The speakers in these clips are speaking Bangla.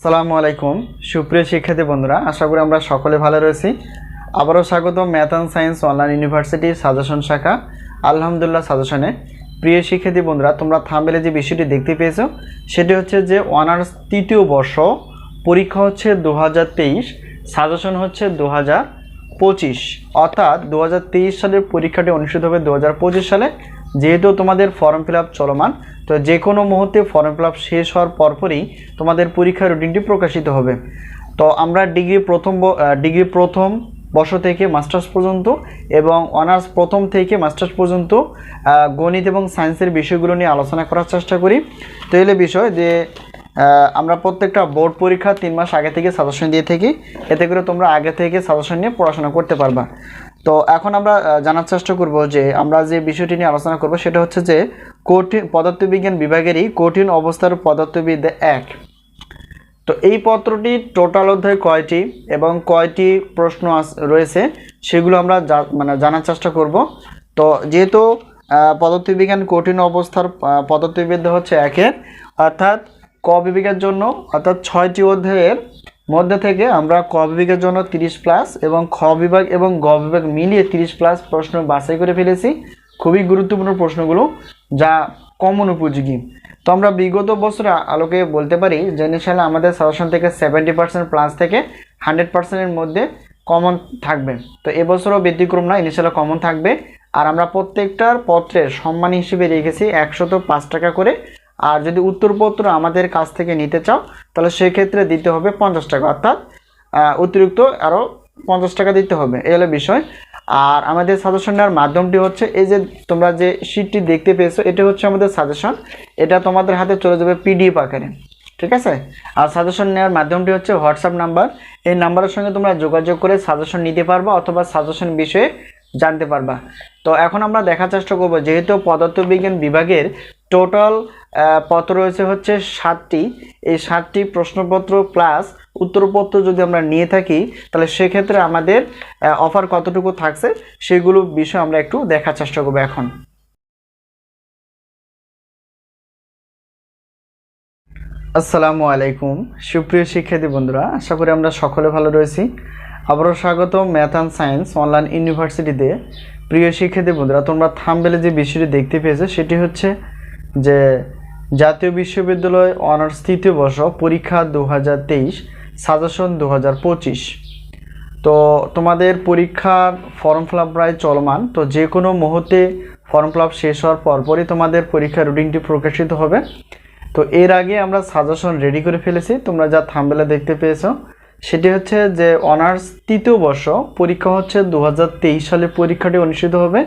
আসসালামু আলাইকুম সুপ্রিয় শিক্ষার্থী বন্ধুরা, আশা করি আমরা সকলে ভালো রয়েছি। আবারও স্বাগত ম্যাথ অ্যান্ড সায়েন্স অনলাইন ইউনিভার্সিটির সাজেশন শাখা আলহামদুলিল্লাহ সাজেশনে। প্রিয় শিক্ষার্থী বন্ধুরা, তোমরা থাম্বনেলে যে বিষয়টি দেখতে পেয়েছো সেটি হচ্ছে যে অনার্স তৃতীয় বর্ষ পরীক্ষা হচ্ছে 2023, সাজেশন হচ্ছে 2025, অর্থাৎ 2023 সালের পরীক্ষাটি অনুষ্ঠিত হবে 2025 সালে। যেহেতু তোমাদের ফর্ম ফিল আপ চলমান, তো যে কোনো মুহূর্তে ফর্ম ফিল আপ শেষ হওয়ার পরপরই তোমাদের পরীক্ষার রুটিনটি প্রকাশিত হবে। তো আমরা ডিগ্রি প্রথম বর্ষ থেকে মাস্টার্স পর্যন্ত এবং অনার্স প্রথম থেকে মাস্টার্স পর্যন্ত গণিত এবং সায়েন্সের বিষয়গুলো নিয়ে আলোচনা করার চেষ্টা করি। তো এলে বিষয় যে আমরা প্রত্যেকটা বোর্ড পরীক্ষা 3 মাস আগে থেকে সাজেশন দিয়ে থাকি, এতে করে তোমরা আগে থেকে সাজেশন নিয়ে পড়াশোনা করতে পারবা। তো এখন আমরা জানার চেষ্টা করব যে আমরা যে বিষয়টি নিয়ে আলোচনা করব সেটা হচ্ছে যে কঠিন পদার্থবিজ্ঞান বিভাগেরই কঠিন অবস্থার পদার্থবিদ্যা 1। তো এই পত্রটি টোটাল অধ্যায় কয়টি এবং কয়টি প্রশ্ন রয়েছে সেগুলো আমরা জানার চেষ্টা করব। তো যেহেতু পদার্থবিজ্ঞান কঠিন অবস্থার পদার্থবিদ্যা হচ্ছে 1-এর, অর্থাৎ ক বিভাগের জন্য অর্থাৎ 6টি অধ্যায়ের মধ্যে থেকে আমরা ক বিভাগের জন্য 30+ এবং খ বিভাগ এবং গ বিভাগ মিলিয়ে 30+ প্রশ্ন বাছাই করে ফেলেছি। খুবই গুরুত্বপূর্ণ প্রশ্নগুলো, যা কমন উপযোগী। তো আমরা বিগত বছরের আলোকে বলতে পারি যে ইনশাআল্লাহ আমাদের সাজেশন থেকে 70% থেকে 100%-এর মধ্যে কমন থাকবে। তো এবছরও ব্যতিক্রম না, ইনশাআল্লাহ কমন থাকবে। আর আমরা প্রত্যেকটার পত্রের সম্মান হিসেবে রেখেছি 105 টাকা করে। আর যদি উত্তরপত্র আমাদের কাছ থেকে নিতে চাও তাহলে সেক্ষেত্রে দিতে হবে 50 টাকা, অর্থাৎ অতিরিক্ত আরও 50 টাকা দিতে হবে, এই হলো বিষয়। আর আমাদের সাজেশন নেওয়ার মাধ্যমটি হচ্ছে এই যে তোমরা যে শিটটি দেখতে পেয়েছো, এটা হচ্ছে আমাদের সাজেশন। এটা তোমাদের হাতে চলে যাবে পিডিএফ আকারে, ঠিক আছে। আর সাজেশন নেওয়ার মাধ্যমটি হচ্ছে হোয়াটসঅ্যাপ নাম্বার। এই নাম্বারের সঙ্গে তোমরা যোগাযোগ করে সাজেশন নিতে পারবা অথবা সাজেশন বিষয়ে জানতে পারবা। তো এখন আমরা দেখার চেষ্টা করব, যেহেতু পদার্থবিজ্ঞান বিভাগের টোটাল পত্র রয়েছে হচ্ছে 7টি, এই 7টি প্রশ্নপত্র প্লাস উত্তরপত্র যদি আমরা নিয়ে থাকি তাহলে সেক্ষেত্রে আমাদের অফার কতটুকু থাকছে সেগুলো বিষয় আমরা একটু দেখার চেষ্টা করব এখন। আসসালামু আলাইকুম সুপ্রিয় শিক্ষার্থী বন্ধুরা, আশা করি আমরা সকলে ভালো রয়েছি। আবারও স্বাগত ম্যাথ অ্যান্ড সায়েন্স অনলাইন ইউনিভার্সিটিতে। প্রিয় শিক্ষার্থী বন্ধুরা, তোমরা থাম্বনেলে যে বিষয়টি দেখতে পেয়েছো সেটি হচ্ছে যে জাতীয় বিশ্ববিদ্যালয় অনার্স তৃতীয় বর্ষ পরীক্ষা 2023, সাজেশন 2025। তো তোমাদের পরীক্ষার ফর্ম ফিল আপ প্রায় চলমান। তো যে কোনো মুহূর্তে ফর্ম ফিল আপ শেষ হওয়ার পরপরই তোমাদের পরীক্ষার রুটিনটি প্রকাশিত হবে। তো এর আগে আমরা সাজেশন রেডি করে ফেলেছি, তোমরা যা থাম্বনেলে দেখতে পেয়েছো সেটি হচ্ছে যে অনার্স তৃতীয় বর্ষ পরীক্ষা হচ্ছে 2023 সালে পরীক্ষাটি অনুষ্ঠিত হবে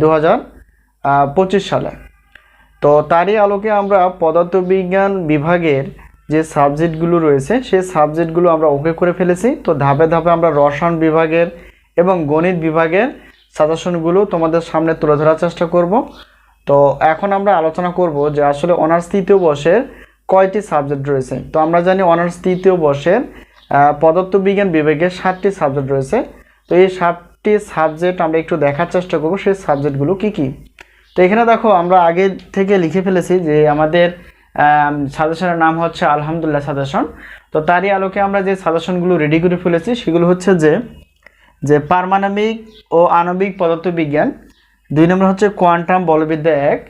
2025 সালে। তো তারই আলোকে আমরা পদার্থবিজ্ঞান বিভাগের যে সাবজেক্টগুলো রয়েছে সেই সাবজেক্টগুলো আমরা ওকে করে ফেলেছি। তো ধাপে ধাপে আমরা রসায়ন বিভাগের এবং গণিত বিভাগের সাজেশনগুলো তোমাদের সামনে তুলে ধরার চেষ্টা করব। তো এখন আমরা আলোচনা করব যে আসলে অনার্স তৃতীয় বর্ষের কয়টি সাবজেক্ট রয়েছে। তো আমরা জানি অনার্স তৃতীয় বর্ষের পদার্থবিজ্ঞান বিভাগের 7টি সাবজেক্ট রয়েছে। তো এই 7টি সাবজেক্ট আমরা একটু দেখার চেষ্টা করব সেই সাবজেক্টগুলো কি কি। তো এখানে দেখো আমরা আগে থেকে লিখে ফেলেছি যে আমাদের সাজেশনের নাম হচ্ছে আলহামদুলিল্লাহ সাজেশন। তো তারই আলোকে আমরা যে সাজেশনগুলো রেডি করে ফেলেছি সেগুলো হচ্ছে যে পারমাণবিক ও আণবিক পদার্থবিজ্ঞান, 2 নম্বর হচ্ছে কোয়ান্টাম বলবিদ্যা 1,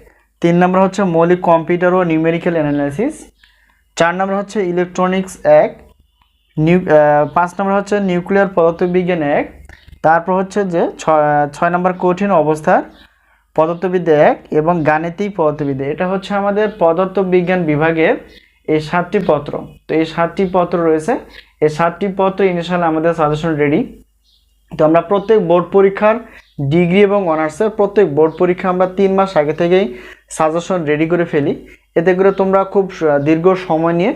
3 নম্বর হচ্ছে মৌলিক কম্পিউটার ও নিউমেরিক্যাল অ্যানালাইসিস, 4 নম্বর হচ্ছে ইলেকট্রনিক্স 1, 5 নম্বর হচ্ছে নিউক্লিয়ার পদার্থবিজ্ঞান 1, তারপর হচ্ছে যে 6 নম্বর কঠিন অবস্থার পদার্থবিদ্যা 1 এবং গাণিতিক পদার্থবিদ্যা। এটা হচ্ছে আমাদের পদার্থবিজ্ঞান বিভাগের এই 7টি পত্র। তো এই 7টি পত্র রয়েছে, এই 7টি পত্র ইনশাআল্লাহ আমাদের সাজেশন রেডি। তো আমরা প্রত্যেক বোর্ড পরীক্ষার ডিগ্রি এবং অনার্সের প্রত্যেক বোর্ড পরীক্ষা আমরা 3 মাস আগে থেকেই সাজেশন রেডি করে ফেলি, এতে করে তোমরা খুব দীর্ঘ সময় নিয়ে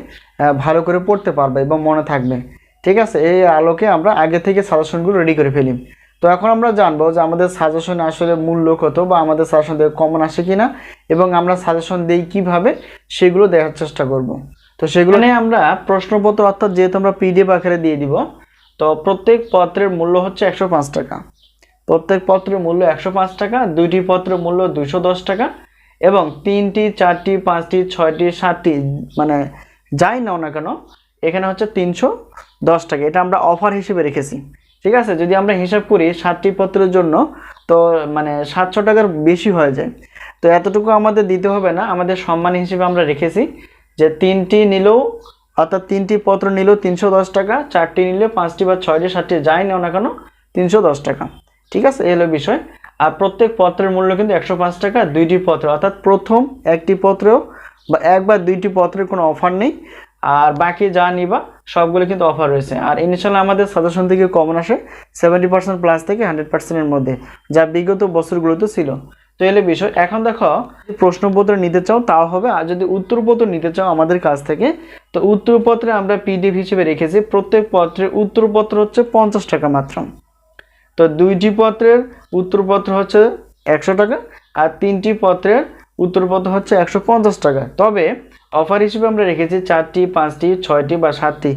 ভালো করে পড়তে পারবে এবং মনে থাকবে, ঠিক আছে। এই আলোকে আমরা আগে থেকে সাজেশনগুলো রেডি করে ফেলি। তো এখন আমরা জানবো যে আমাদের সাজেশনে আসলে মূল্য কত বা আমাদের সাজেশন থেকে কমন আসে কিনা এবং আমরা সাজেশন দিই কিভাবে সেগুলো দেখার চেষ্টা করব। তো সেগুলো নিয়ে আমরা প্রশ্নপত্র অর্থাৎ যেহেতু আমরা পিডিএফ আকারে দিয়ে দিব, তো প্রত্যেক পত্রের মূল্য হচ্ছে 105 টাকা। প্রত্যেক পত্রের মূল্য 105 টাকা, 2টি পত্রের মূল্য 210 টাকা এবং 3টি 4টি 5টি 6টি 7টি মানে যাই নাও না কেন এখানে হচ্ছে 310 টাকা, এটা আমরা অফার হিসেবে রেখেছি। ঠিক আছে, যদি আমরা হিসাব করি 7টি পত্রের জন্য তো মানে 700 টাকার বেশি হয়ে যায়। তো এতটুকু আমাদের দিতে হবে না, আমাদের সম্মান হিসেবে আমরা রেখেছি যে 3টি নিলেও অর্থাৎ 3টি পত্র নিলেও 310 টাকা, 4টি নিলে 5টি বা 6টি 7টি যাই নাও না কেন 310 টাকা। ঠিক আছে, এই হলো বিষয়। আর প্রত্যেক পত্রের মূল্য কিন্তু 105 টাকা, 2টি পত্র অর্থাৎ প্রথম একটি পত্রেও বা এক বা 2টি পত্রের কোনো অফার নেই, আর বাকি যা নিবা সবগুলো কিন্তু অফার রয়েছে। আর ইনশাল্লাহ আমাদের সাজেশন থেকে কমন আসে 70% প্লাস থেকে 100%-এর মধ্যে, যা বিগত বছরগুলোতে ছিল। তো এলে বিষয়। এখন দেখো, প্রশ্নপত্র নিতে চাও তাও হবে, আর যদি উত্তরপত্র নিতে চাও আমাদের কাছ থেকে, তো উত্তরপত্রে আমরা পিডিএফ হিসেবে রেখেছি। প্রত্যেক পত্রের উত্তরপত্র হচ্ছে 50 টাকা মাত্র। তো 2টি পত্রের উত্তরপত্র হচ্ছে 100 টাকা, আর 3টি পত্রের উত্তরপত্র হচ্ছে 150 টাকা। তবে অফার হিসেবে আমরা রেখেছি 4টি, 5টি, 6টি বা 7টি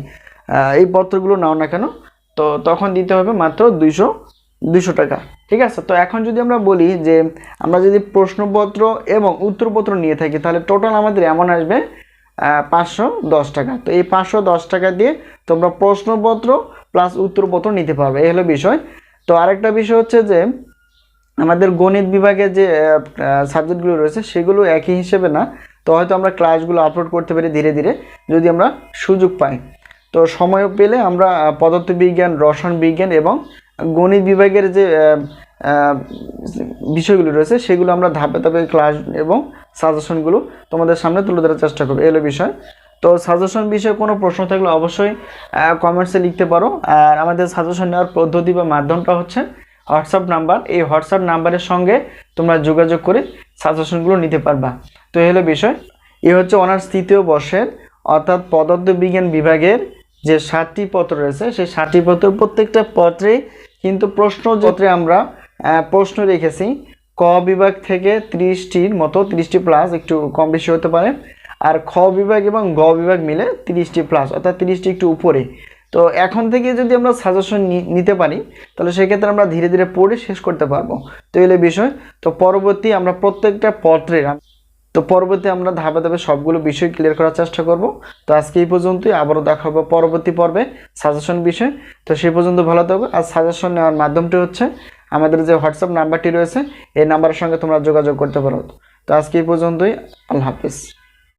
এই পত্রগুলো নাও না কেন, তো তখন দিতে হবে মাত্র 200 টাকা। ঠিক আছে, তো এখন যদি আমরা বলি যে আমরা যদি প্রশ্নপত্র এবং উত্তরপত্র নিয়ে থাকি তাহলে টোটাল আমাদের এমন আসবে 510 টাকা। তো এই 510 টাকা দিয়ে তোমরা প্রশ্নপত্র প্লাস উত্তরপত্র নিতে পারবে, এই হলো বিষয়। তো আরেকটা বিষয় হচ্ছে যে আমাদের গণিত বিভাগে যে সাবজেক্টগুলো রয়েছে সেগুলো একই হিসেবে না। তো হয়তো আমরা ক্লাসগুলো আপলোড করতে পারি ধীরে ধীরে যদি আমরা সুযোগ পাই। তো সময় পেলে আমরা পদার্থবিজ্ঞান, রসায়ন বিজ্ঞান এবং গণিত বিভাগের যে বিষয়গুলো রয়েছে সেগুলো আমরা ধাপে ধাপে ক্লাস এবং সাজেশনগুলো তোমাদের সামনে তুলে ধরার চেষ্টা করবো, এলো বিষয়। তো সাজেশন বিষয়ে কোনো প্রশ্ন থাকলে অবশ্যই কমেন্টসে লিখতে পারো। আর আমাদের সাজেশন নেওয়ার পদ্ধতি বা মাধ্যমটা হচ্ছে হোয়াটসঅ্যাপ নাম্বার। এই হোয়াটসঅ্যাপ নাম্বারের সঙ্গে তোমরা যোগাযোগ করে সাজেশনগুলো নিতে পারবা। তো এই হলো বিষয়। এই হচ্ছে অনার্স 3য় বর্ষের অর্থাৎ পদার্থবিজ্ঞান বিভাগের যে 7টি পত্র রয়েছে সেই 7টি পত্র প্রত্যেকটা পত্রে কিন্তু প্রশ্নপত্রে আমরা প্রশ্ন রেখেছি ক বিভাগ থেকে 30টির মতো, 30টি প্লাস, একটু কম বেশি হতে পারে। আর খ বিভাগ এবং গ বিভাগ মিলে 30টি প্লাস অর্থাৎ 30টি একটু উপরে। তো এখন থেকে যদি আমরা সাজেশন নিতে পারি তাহলে সেক্ষেত্রে আমরা ধীরে ধীরে পড়ে শেষ করতে পারবো। তো এলে বিষয়। তো পরবর্তী আমরা প্রত্যেকটা পত্রের আমরা ধাপে ধাপে সবগুলো বিষয় ক্লিয়ার করার চেষ্টা করব। তো আজকে এই পর্যন্তই, আবারও দেখা হবে পরবর্তী পর্বে সাজেশন বিষয়। তো সেই পর্যন্ত ভালো থাকবে। আর সাজেশন নেওয়ার মাধ্যমটি হচ্ছে আমাদের যে হোয়াটসঅ্যাপ নাম্বারটি রয়েছে এই নাম্বারের সঙ্গে তোমরা যোগাযোগ করতে পারো। তো আজকে এই পর্যন্তই, আল্লাহ হাফিজ।